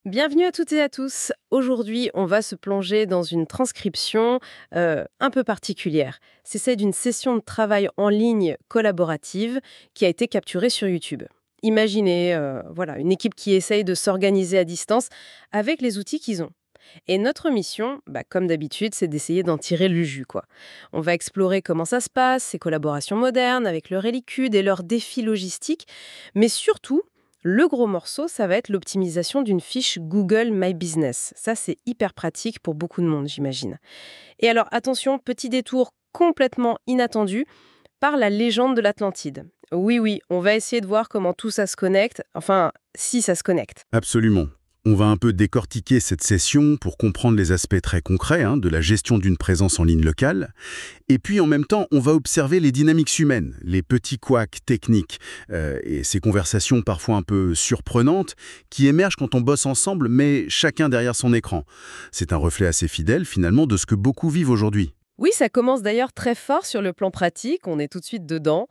Bienvenue à toutes et à tous. Aujourd'hui, on va se plonger dans une transcription un peu particulière. C'est celle d'une session de travail en ligne collaborative qui a été capturée sur YouTube. Imaginez voilà, une équipe qui essaye de s'organiser à distance avec les outils qu'ils ont. Et notre mission, comme d'habitude, c'est d'essayer d'en tirer le jus, quoi. On va explorer comment ça se passe, ces collaborations modernes avec leur hélicude et leurs défis logistiques, mais surtout, le gros morceau, ça va être l'optimisation d'une fiche Google My Business. Ça, c'est hyper pratique pour beaucoup de monde, j'imagine. Et alors, attention, petit détour complètement inattendu par la légende de l'Atlantide. Oui, oui, on va essayer de voir comment tout ça se connecte, enfin, si ça se connecte. Absolument. On va un peu décortiquer cette session pour comprendre les aspects très concrets de la gestion d'une présence en ligne locale. Et puis en même temps, on va observer les dynamiques humaines, les petits couacs techniques et ces conversations parfois un peu surprenantes qui émergent quand on bosse ensemble, mais chacun derrière son écran. C'est un reflet assez fidèle finalement de ce que beaucoup vivent aujourd'hui. Oui, ça commence d'ailleurs très fort sur le plan pratique, on est tout de suite dedans.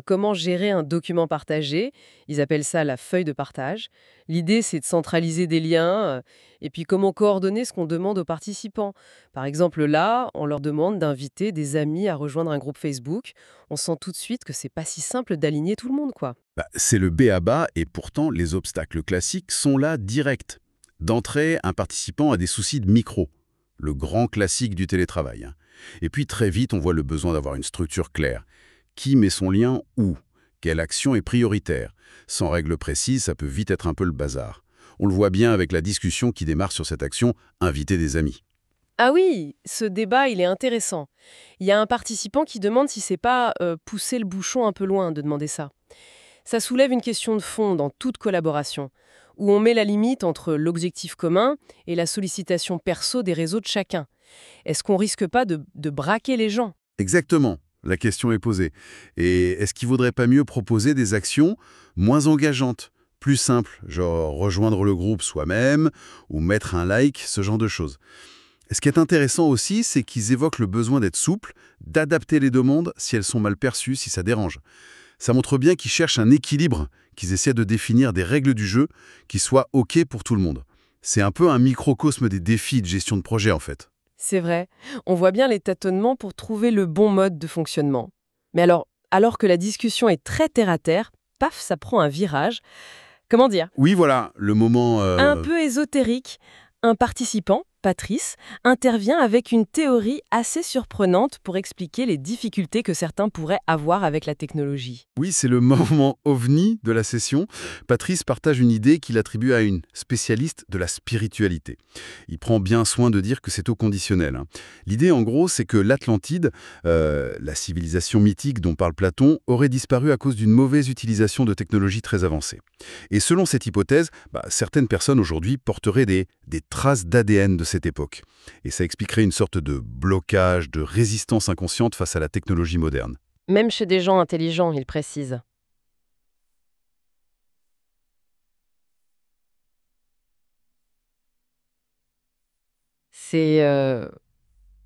Comment gérer un document partagé? Ils appellent ça la feuille de partage. L'idée, c'est de centraliser des liens, et puis comment coordonner ce qu'on demande aux participants. Par exemple, là, on leur demande d'inviter des amis à rejoindre un groupe Facebook. On sent tout de suite que c'est pas si simple d'aligner tout le monde, quoi. C'est le b.a.-ba et pourtant les obstacles classiques sont là directs. D'entrée, un participant a des soucis de micro, le grand classique du télétravail. Et puis très vite, on voit le besoin d'avoir une structure claire. Qui met son lien où? Quelle action est prioritaire? Sans règle précise, ça peut vite être un peu le bazar. On le voit bien avec la discussion qui démarre sur cette action « Inviter des amis ». Ah oui, ce débat, il est intéressant. Il y a un participant qui demande si c'est pas pousser le bouchon un peu loin de demander ça. Ça soulève une question de fond dans toute collaboration, où on met la limite entre l'objectif commun et la sollicitation perso des réseaux de chacun. Est-ce qu'on risque pas de braquer les gens? Exactement, la question est posée. Et est-ce qu'il vaudrait pas mieux proposer des actions moins engageantes, plus simples, genre rejoindre le groupe soi-même ou mettre un like, ce genre de choses? Et ce qui est intéressant aussi, c'est qu'ils évoquent le besoin d'être souple, d'adapter les demandes si elles sont mal perçues, si ça dérange. Ça montre bien qu'ils cherchent un équilibre, qu'ils essaient de définir des règles du jeu qui soient OK pour tout le monde. C'est un peu un microcosme des défis de gestion de projet en fait. C'est vrai, on voit bien les tâtonnements pour trouver le bon mode de fonctionnement. Mais alors que la discussion est très terre-à-terre, paf, ça prend un virage. Comment dire? Oui, voilà, le moment... Un peu ésotérique, un participant, Patrice, intervient avec une théorie assez surprenante pour expliquer les difficultés que certains pourraient avoir avec la technologie. Oui, c'est le moment ovni de la session. Patrice partage une idée qu'il attribue à une spécialiste de la spiritualité. Il prend bien soin de dire que c'est au conditionnel. L'idée, en gros, c'est que l'Atlantide, la civilisation mythique dont parle Platon, aurait disparu à cause d'une mauvaise utilisation de technologies très avancées. Et selon cette hypothèse, certaines personnes aujourd'hui porteraient des traces d'ADN de cette époque. Et ça expliquerait une sorte de blocage, de résistance inconsciente face à la technologie moderne. Même chez des gens intelligents, il précise. C'est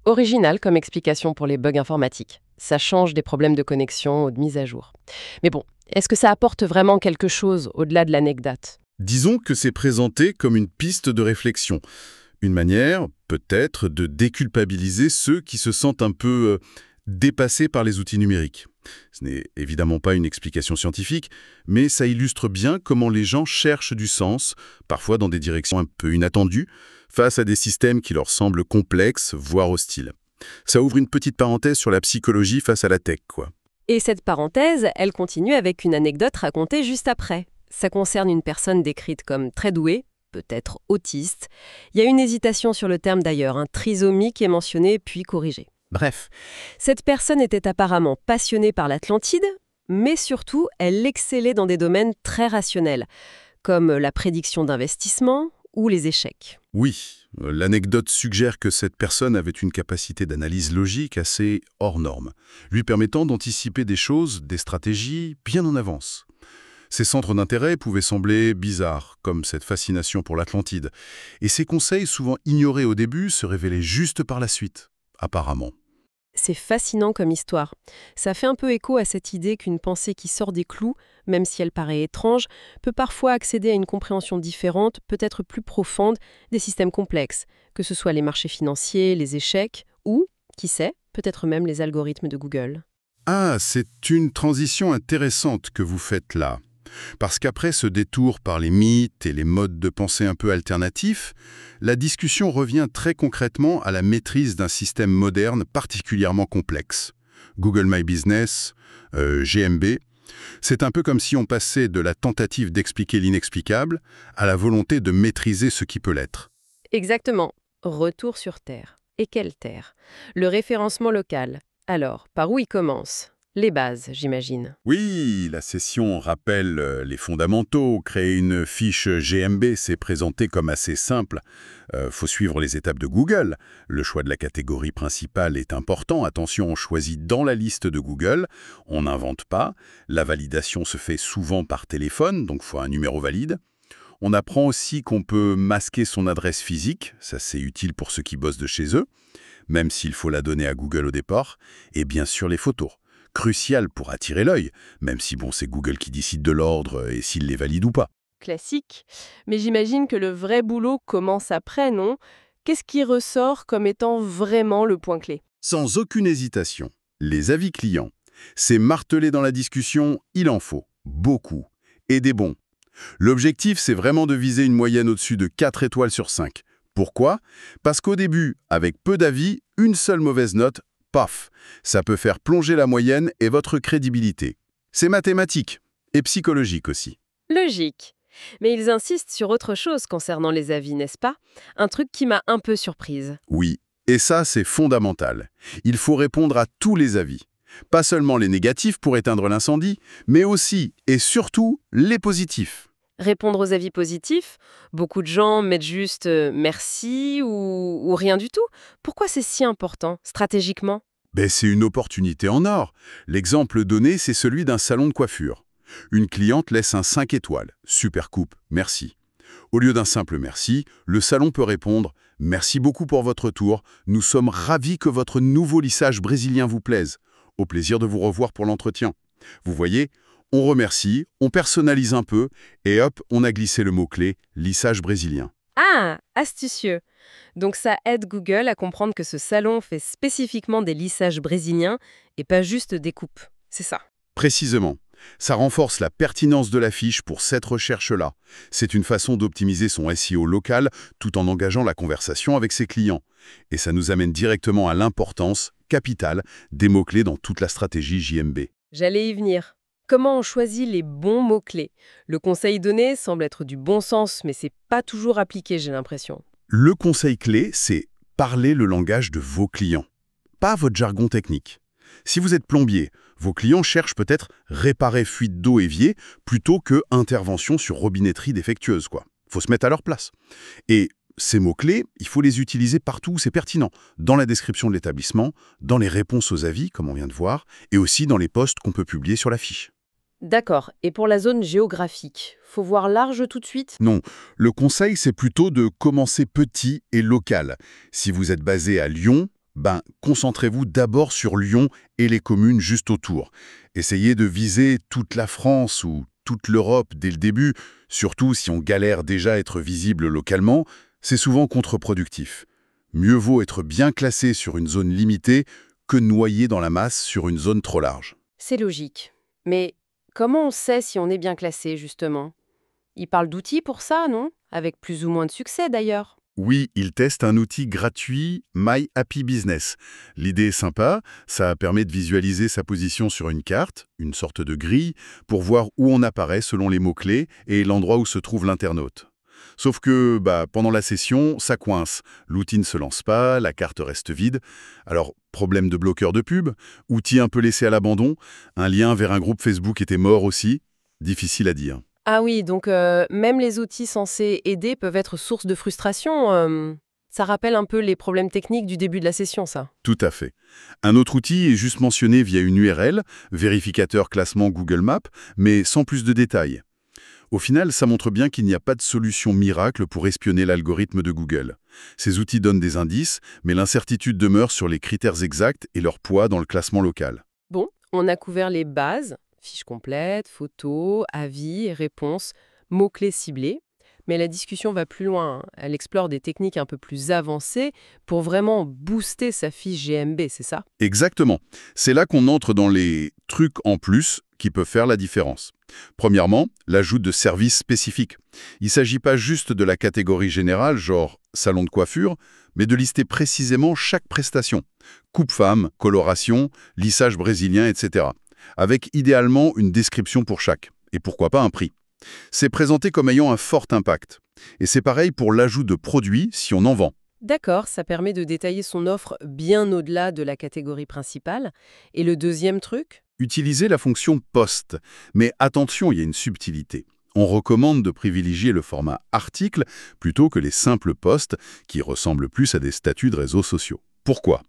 original comme explication pour les bugs informatiques. Ça change des problèmes de connexion ou de mise à jour. Mais bon, est-ce que ça apporte vraiment quelque chose au-delà de l'anecdote? Disons que c'est présenté comme une piste de réflexion. Une manière, peut-être, de déculpabiliser ceux qui se sentent un peu dépassés par les outils numériques. Ce n'est évidemment pas une explication scientifique, mais ça illustre bien comment les gens cherchent du sens, parfois dans des directions un peu inattendues, face à des systèmes qui leur semblent complexes, voire hostiles. Ça ouvre une petite parenthèse sur la psychologie face à la tech, quoi. Et cette parenthèse, elle continue avec une anecdote racontée juste après. Ça concerne une personne décrite comme très douée, peut-être autiste. Il y a une hésitation sur le terme d'ailleurs, un trisomique est mentionné puis corrigé. Bref, cette personne était apparemment passionnée par l'Atlantide, mais surtout, elle excellait dans des domaines très rationnels, comme la prédiction d'investissement ou les échecs. Oui, l'anecdote suggère que cette personne avait une capacité d'analyse logique assez hors norme, lui permettant d'anticiper des choses, des stratégies, bien en avance. Ses centres d'intérêt pouvaient sembler bizarres, comme cette fascination pour l'Atlantide, et ses conseils, souvent ignorés au début, se révélaient juste par la suite, apparemment. C'est fascinant comme histoire. Ça fait un peu écho à cette idée qu'une pensée qui sort des clous, même si elle paraît étrange, peut parfois accéder à une compréhension différente, peut-être plus profonde, des systèmes complexes, que ce soit les marchés financiers, les échecs, ou, qui sait, peut-être même les algorithmes de Google. Ah, c'est une transition intéressante que vous faites là. Parce qu'après ce détour par les mythes et les modes de pensée un peu alternatifs, la discussion revient très concrètement à la maîtrise d'un système moderne particulièrement complexe. Google My Business, GMB, c'est un peu comme si on passait de la tentative d'expliquer l'inexplicable à la volonté de maîtriser ce qui peut l'être. Exactement. Retour sur Terre. Et quelle Terre? Le référencement local. Alors, par où il commence? Les bases, j'imagine. Oui, la session rappelle les fondamentaux. Créer une fiche GMB, c'est présenté comme assez simple. Faut suivre les étapes de Google. Le choix de la catégorie principale est important. Attention, on choisit dans la liste de Google. On n'invente pas. La validation se fait souvent par téléphone, donc il faut un numéro valide. On apprend aussi qu'on peut masquer son adresse physique. Ça, c'est utile pour ceux qui bossent de chez eux, même s'il faut la donner à Google au départ. Et bien sûr, les photos. Crucial pour attirer l'œil, même si bon, c'est Google qui décide de l'ordre et s'il les valide ou pas. Classique. Mais j'imagine que le vrai boulot commence après, non? Qu'est-ce qui ressort comme étant vraiment le point clé? Sans aucune hésitation, les avis clients. C'est martelé dans la discussion, il en faut, beaucoup, et des bons. L'objectif, c'est vraiment de viser une moyenne au-dessus de 4 étoiles sur 5. Pourquoi? Parce qu'au début, avec peu d'avis, une seule mauvaise note, paf, ça peut faire plonger la moyenne et votre crédibilité. C'est mathématique et psychologique aussi. Logique. Mais ils insistent sur autre chose concernant les avis, n'est-ce pas? Un truc qui m'a un peu surprise. Oui, et ça c'est fondamental. Il faut répondre à tous les avis. Pas seulement les négatifs pour éteindre l'incendie, mais aussi et surtout les positifs. Répondre aux avis positifs, beaucoup de gens mettent juste merci ou rien du tout. Pourquoi c'est si important, stratégiquement? C'est une opportunité en or. L'exemple donné, c'est celui d'un salon de coiffure. Une cliente laisse un 5 étoiles. Super coupe, merci. Au lieu d'un simple merci, le salon peut répondre « Merci beaucoup pour votre tour. Nous sommes ravis que votre nouveau lissage brésilien vous plaise. Au plaisir de vous revoir pour l'entretien. » Vous voyez, on remercie, on personnalise un peu, et hop, on a glissé le mot-clé « lissage brésilien ». Ah, astucieux. Donc ça aide Google à comprendre que ce salon fait spécifiquement des lissages brésiliens et pas juste des coupes. C'est ça. Précisément. Ça renforce la pertinence de la fiche pour cette recherche-là. C'est une façon d'optimiser son SEO local tout en engageant la conversation avec ses clients. Et ça nous amène directement à l'importance capitale des mots-clés dans toute la stratégie JMB. J'allais y venir. Comment on choisit les bons mots-clés? Le conseil donné semble être du bon sens, mais c'est pas toujours appliqué, j'ai l'impression. Le conseil clé, c'est parler le langage de vos clients, pas votre jargon technique. Si vous êtes plombier, vos clients cherchent peut-être réparer fuite d'eau évier plutôt que intervention sur robinetterie défectueuse, quoi. Faut se mettre à leur place. Et ces mots-clés, il faut les utiliser partout où c'est pertinent, dans la description de l'établissement, dans les réponses aux avis, comme on vient de voir, et aussi dans les posts qu'on peut publier sur la fiche. D'accord. Et pour la zone géographique, faut voir large tout de suite? Non, le conseil, c'est plutôt de commencer petit et local. Si vous êtes basé à Lyon, concentrez-vous d'abord sur Lyon et les communes juste autour. Essayez de viser toute la France ou toute l'Europe dès le début, surtout si on galère déjà à être visible localement, c'est souvent contre-productif. Mieux vaut être bien classé sur une zone limitée que noyé dans la masse sur une zone trop large. C'est logique. Mais comment on sait si on est bien classé, justement? Ils parlent d'outils pour ça, non? Avec plus ou moins de succès, d'ailleurs. Oui, il teste un outil gratuit, My Happy Business. L'idée est sympa, ça permet de visualiser sa position sur une carte, une sorte de grille, pour voir où on apparaît selon les mots-clés et l'endroit où se trouve l'internaute. Sauf que, pendant la session, ça coince. L'outil ne se lance pas, la carte reste vide. Alors, problème de bloqueur de pub, outil un peu laissé à l'abandon, un lien vers un groupe Facebook était mort aussi, difficile à dire. Ah oui, donc même les outils censés aider peuvent être source de frustration. Ça rappelle un peu les problèmes techniques du début de la session, ça. Tout à fait. Un autre outil est juste mentionné via une URL, vérificateur classement Google Maps, mais sans plus de détails. Au final, ça montre bien qu'il n'y a pas de solution miracle pour espionner l'algorithme de Google. Ces outils donnent des indices, mais l'incertitude demeure sur les critères exacts et leur poids dans le classement local. Bon, on a couvert les bases, fiches complètes, photos, avis, réponses, mots-clés ciblés. Mais la discussion va plus loin, hein. Elle explore des techniques un peu plus avancées pour vraiment booster sa fiche GMB, c'est ça? Exactement. C'est là qu'on entre dans les trucs en plus qui peuvent faire la différence. Premièrement, l'ajout de services spécifiques. Il ne s'agit pas juste de la catégorie générale, genre salon de coiffure, mais de lister précisément chaque prestation. Coupe-femme, coloration, lissage brésilien, etc. Avec idéalement une description pour chaque. Et pourquoi pas un prix. C'est présenté comme ayant un fort impact. Et c'est pareil pour l'ajout de produits si on en vend. D'accord, ça permet de détailler son offre bien au-delà de la catégorie principale. Et le deuxième truc? Utilisez la fonction post. Mais attention, il y a une subtilité. On recommande de privilégier le format article plutôt que les simples posts qui ressemblent plus à des statuts de réseaux sociaux. Pourquoi?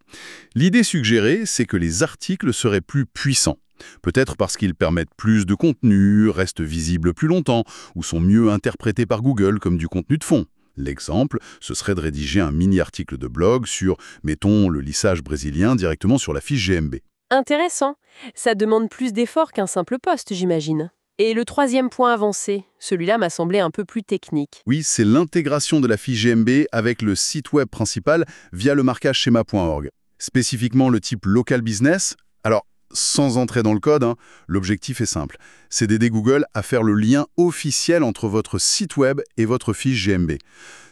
L'idée suggérée, c'est que les articles seraient plus puissants. Peut-être parce qu'ils permettent plus de contenu, restent visibles plus longtemps, ou sont mieux interprétés par Google comme du contenu de fond. L'exemple, ce serait de rédiger un mini-article de blog sur, mettons, le lissage brésilien directement sur la fiche GMB. Intéressant. Ça demande plus d'efforts qu'un simple poste, j'imagine. Et le troisième point avancé, celui-là m'a semblé un peu plus technique. Oui, c'est l'intégration de la fiche GMB avec le site web principal via le marquage schema.org. Spécifiquement le type local business. Alors, sans entrer dans le code, l'objectif est simple. C'est d'aider Google à faire le lien officiel entre votre site web et votre fiche GMB.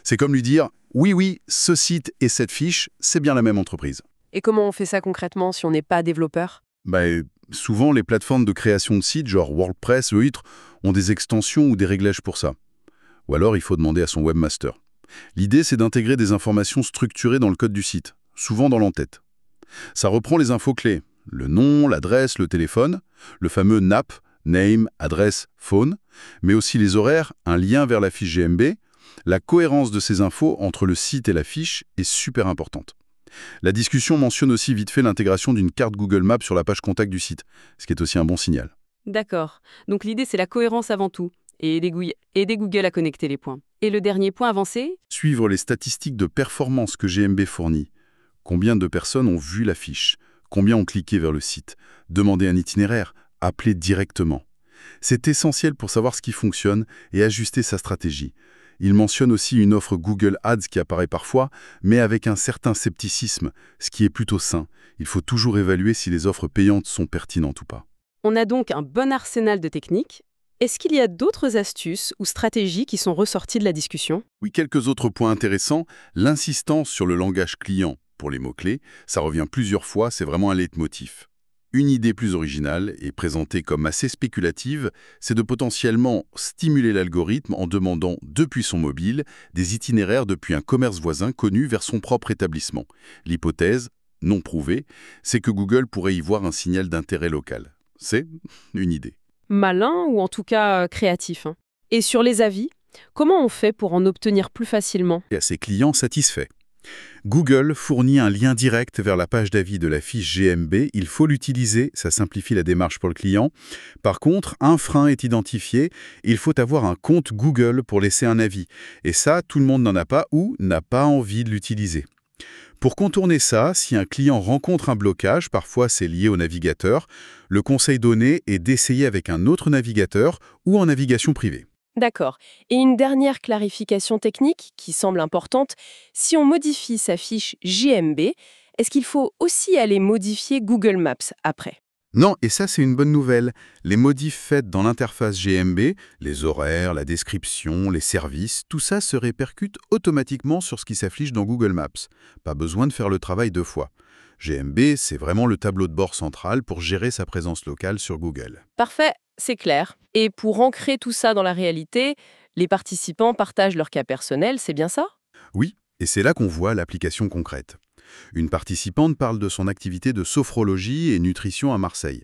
C'est comme lui dire « Oui, ce site et cette fiche, c'est bien la même entreprise ». Et comment on fait ça concrètement si on n'est pas développeur? Souvent, les plateformes de création de sites, genre WordPress ou autres, ont des extensions ou des réglages pour ça. Ou alors, il faut demander à son webmaster. L'idée, c'est d'intégrer des informations structurées dans le code du site, souvent dans l'entête. Ça reprend les infos clés. Le nom, l'adresse, le téléphone, le fameux NAP, Name, Adresse, Phone, mais aussi les horaires, un lien vers la fiche GMB. La cohérence de ces infos entre le site et la fiche est super importante. La discussion mentionne aussi vite fait l'intégration d'une carte Google Maps sur la page contact du site, ce qui est aussi un bon signal. D'accord. Donc l'idée, c'est la cohérence avant tout, et aider Google à connecter les points. Et le dernier point avancé? Suivre les statistiques de performance que GMB fournit. Combien de personnes ont vu la fiche? Combien ont cliqué vers le site? Demander un itinéraire? Appeler directement? C'est essentiel pour savoir ce qui fonctionne et ajuster sa stratégie. Il mentionne aussi une offre Google Ads qui apparaît parfois, mais avec un certain scepticisme, ce qui est plutôt sain. Il faut toujours évaluer si les offres payantes sont pertinentes ou pas. On a donc un bon arsenal de techniques. Est-ce qu'il y a d'autres astuces ou stratégies qui sont ressorties de la discussion? Oui, quelques autres points intéressants. L'insistance sur le langage client pour les mots-clés, ça revient plusieurs fois, c'est vraiment un leitmotiv. Une idée plus originale et présentée comme assez spéculative, c'est de potentiellement stimuler l'algorithme en demandant depuis son mobile des itinéraires depuis un commerce voisin connu vers son propre établissement. L'hypothèse, non prouvée, c'est que Google pourrait y voir un signal d'intérêt local. C'est une idée. Malin ou en tout cas créatif, hein. Et sur les avis, comment on fait pour en obtenir plus facilement? Et à ses clients satisfaits. Google fournit un lien direct vers la page d'avis de la fiche GMB. Il faut l'utiliser, ça simplifie la démarche pour le client. Par contre, un frein est identifié. Il faut avoir un compte Google pour laisser un avis. Et ça, tout le monde n'en a pas ou n'a pas envie de l'utiliser. Pour contourner ça, si un client rencontre un blocage, parfois c'est lié au navigateur, le conseil donné est d'essayer avec un autre navigateur ou en navigation privée. D'accord. Et une dernière clarification technique qui semble importante, si on modifie sa fiche GMB, est-ce qu'il faut aussi aller modifier Google Maps après? Non, et ça c'est une bonne nouvelle. Les modifs faits dans l'interface GMB, les horaires, la description, les services, tout ça se répercute automatiquement sur ce qui s'affiche dans Google Maps. Pas besoin de faire le travail deux fois. GMB, c'est vraiment le tableau de bord central pour gérer sa présence locale sur Google. Parfait, c'est clair. Et pour ancrer tout ça dans la réalité, les participants partagent leur cas personnel, c'est bien ça? Oui, et c'est là qu'on voit l'application concrète. Une participante parle de son activité de sophrologie et nutrition à Marseille.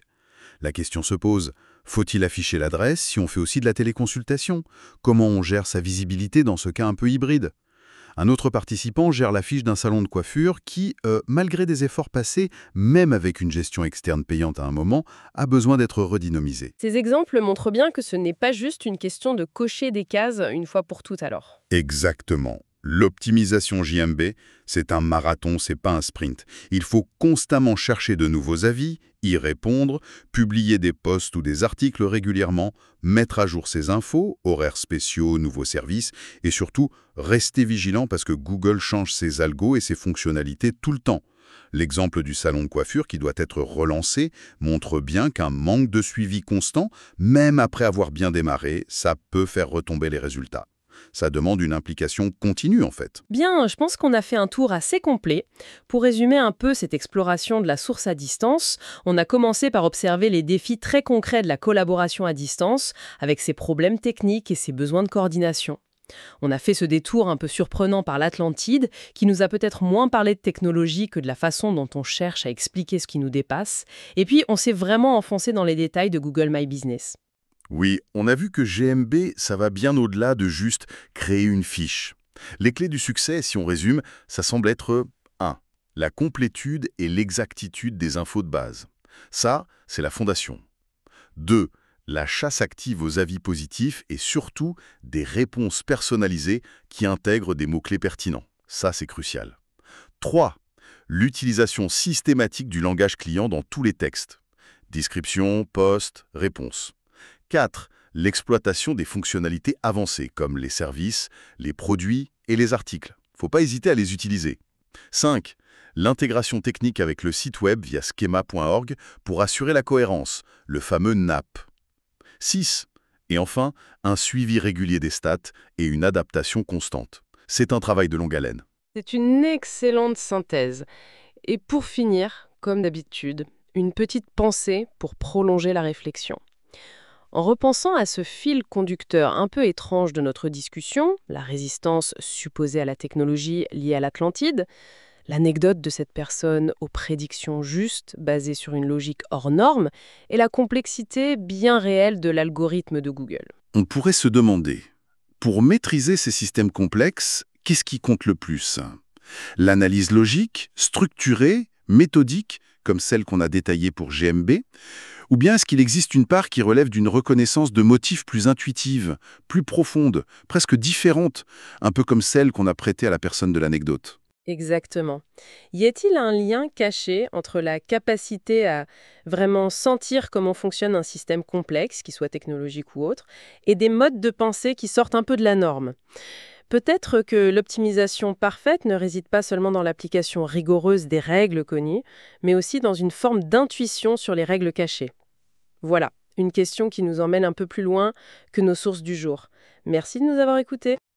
La question se pose, faut-il afficher l'adresse si on fait aussi de la téléconsultation? Comment on gère sa visibilité dans ce cas un peu hybride? Un autre participant gère la fiche d'un salon de coiffure qui, malgré des efforts passés, même avec une gestion externe payante à un moment, a besoin d'être redynamisé. Ces exemples montrent bien que ce n'est pas juste une question de cocher des cases une fois pour toutes alors. Exactement. L'optimisation JMB, c'est un marathon, c'est pas un sprint. Il faut constamment chercher de nouveaux avis, y répondre, publier des posts ou des articles régulièrement, mettre à jour ses infos, horaires spéciaux, nouveaux services, et surtout, rester vigilant parce que Google change ses algos et ses fonctionnalités tout le temps. L'exemple du salon de coiffure qui doit être relancé montre bien qu'un manque de suivi constant, même après avoir bien démarré, ça peut faire retomber les résultats. Ça demande une implication continue, en fait. Bien, je pense qu'on a fait un tour assez complet. Pour résumer un peu cette exploration de la source à distance, on a commencé par observer les défis très concrets de la collaboration à distance, avec ses problèmes techniques et ses besoins de coordination. On a fait ce détour un peu surprenant par l'Atlantide, qui nous a peut-être moins parlé de technologie que de la façon dont on cherche à expliquer ce qui nous dépasse. Et puis, on s'est vraiment enfoncé dans les détails de Google My Business. Oui, on a vu que GMB, ça va bien au-delà de juste créer une fiche. Les clés du succès, si on résume, ça semble être 1. La complétude et l'exactitude des infos de base. Ça, c'est la fondation. 2. La chasse active aux avis positifs et surtout des réponses personnalisées qui intègrent des mots-clés pertinents. Ça, c'est crucial. 3. L'utilisation systématique du langage client dans tous les textes. Description, post, réponse. 4. L'exploitation des fonctionnalités avancées comme les services, les produits et les articles. Faut pas hésiter à les utiliser. 5. L'intégration technique avec le site web via schema.org pour assurer la cohérence, le fameux NAP. 6. Et enfin, un suivi régulier des stats et une adaptation constante. C'est un travail de longue haleine. C'est une excellente synthèse. Et pour finir, comme d'habitude, une petite pensée pour prolonger la réflexion. En repensant à ce fil conducteur un peu étrange de notre discussion, la résistance supposée à la technologie liée à l'Atlantide, l'anecdote de cette personne aux prédictions justes basées sur une logique hors norme et la complexité bien réelle de l'algorithme de Google. On pourrait se demander, pour maîtriser ces systèmes complexes, qu'est-ce qui compte le plus? L'analyse logique, structurée, méthodique, comme celle qu'on a détaillée pour GMB, ou bien est-ce qu'il existe une part qui relève d'une reconnaissance de motifs plus intuitive, plus profonde, presque différente, un peu comme celle qu'on a prêtée à la personne de l'anecdote? Exactement. Y a-t-il un lien caché entre la capacité à vraiment sentir comment fonctionne un système complexe, qu'il soit technologique ou autre, et des modes de pensée qui sortent un peu de la norme? Peut-être que l'optimisation parfaite ne réside pas seulement dans l'application rigoureuse des règles connues, mais aussi dans une forme d'intuition sur les règles cachées. Voilà, une question qui nous emmène un peu plus loin que nos sources du jour. Merci de nous avoir écoutés.